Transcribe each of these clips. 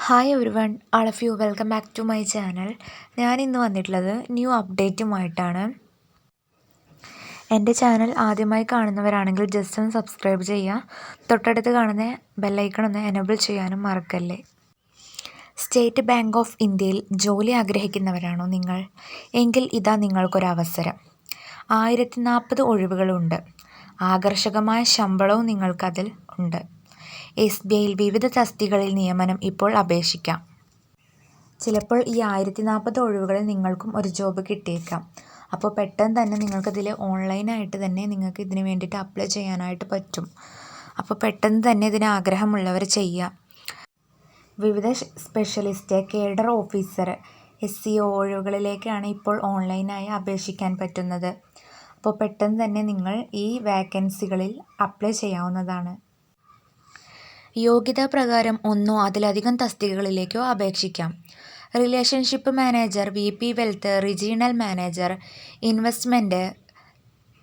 Hi everyone, all of you welcome back to my channel. ഞാൻ ഇന്ന് വന്നിട്ടുള്ളത് new അപ്ഡേറ്റുമായിട്ടാണ്. എൻ്റെ ചാനൽ ആദ്യമായി കാണുന്നവരാണെങ്കിൽ ജസ്റ്റ് ഒന്ന് സബ്സ്ക്രൈബ് ചെയ്യുക. തൊട്ടടുത്ത് കാണുന്ന ബെല്ലൈക്കൺ ഒന്ന് എനേബിൾ ചെയ്യാനും മറക്കല്ലേ. സ്റ്റേറ്റ് ബാങ്ക് ഓഫ് ഇന്ത്യയിൽ ജോലി ആഗ്രഹിക്കുന്നവരാണോ നിങ്ങൾ? എങ്കിൽ ഇതാ നിങ്ങൾക്കൊരവസരം. 1040 ഒഴിവുകളുണ്ട്. ആകർഷകമായ ശമ്പളവും നിങ്ങൾക്കതിൽ ഉണ്ട്. SBIയിൽ വിവിധ തസ്തികകളിൽ നിയമനം ഇപ്പോൾ അപേക്ഷിക്കാം. ചിലപ്പോൾ ഈ 1040 ഒഴിവുകളിൽ നിങ്ങൾക്കും ഒരു ജോബ് കിട്ടിയേക്കാം. അപ്പോൾ പെട്ടെന്ന് തന്നെ നിങ്ങൾക്കതിൽ ഓൺലൈനായിട്ട് തന്നെ നിങ്ങൾക്ക് ഇതിന് വേണ്ടിയിട്ട് അപ്ലൈ ചെയ്യാനായിട്ട് പറ്റും. അപ്പോൾ പെട്ടെന്ന് തന്നെ ഇതിന് ആഗ്രഹമുള്ളവർ ചെയ്യുക. വിവിധ സ്പെഷ്യലിസ്റ്റ്, കേഡർ ഓഫീസർ, SEO ഒഴിവുകളിലേക്കാണ് ഇപ്പോൾ ഓൺലൈനായി അപേക്ഷിക്കാൻ പറ്റുന്നത്. അപ്പോൾ പെട്ടെന്ന് തന്നെ നിങ്ങൾ ഈ വേക്കൻസികളിൽ അപ്ലൈ ചെയ്യാവുന്നതാണ്. യോഗ്യതാ പ്രകാരം ഒന്നോ അതിലധികം തസ്തികകളിലേക്കോ അപേക്ഷിക്കാം. Relationship manager, VP wealth, regional manager, investment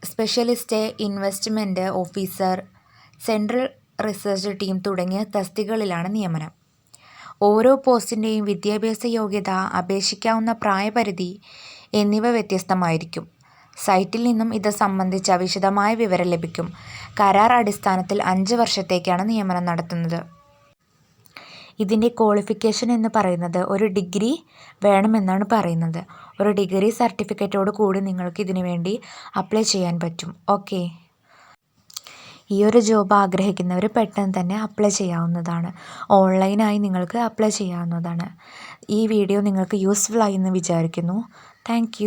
specialist, investment officer, central research team തുടങ്ങിയ തസ്തികകളിലാണ് നിയമനം. ഓരോ പോസ്റ്റിൻ്റെയും വിദ്യാഭ്യാസ യോഗ്യത, അപേക്ഷിക്കാവുന്ന പ്രായപരിധി എന്നിവ വ്യത്യസ്തമായിരിക്കും. സൈറ്റിൽ നിന്നും ഇത് സംബന്ധിച്ച വിശദമായ വിവരം ലഭിക്കും. കരാർ അടിസ്ഥാനത്തിൽ 5 വർഷത്തേക്കാണ് നിയമനം നടത്തുന്നത്. ഇതിൻ്റെ ക്വാളിഫിക്കേഷൻ എന്ന് പറയുന്നത് ഒരു ഡിഗ്രി വേണമെന്നാണ് പറയുന്നത്. ഒരു ഡിഗ്രി സർട്ടിഫിക്കറ്റോട് കൂടി നിങ്ങൾക്ക് ഇതിനു വേണ്ടി അപ്ലൈ ചെയ്യാൻ പറ്റും. ഓക്കെ, ഈ ഒരു ജോബ് ആഗ്രഹിക്കുന്നവർ പെട്ടെന്ന് തന്നെ അപ്ലൈ ചെയ്യാവുന്നതാണ്. ഓൺലൈനായി നിങ്ങൾക്ക് അപ്ലൈ ചെയ്യാവുന്നതാണ്. ഈ വീഡിയോ നിങ്ങൾക്ക് യൂസ്ഫുൾ ആയി എന്ന് വിചാരിക്കുന്നു. താങ്ക്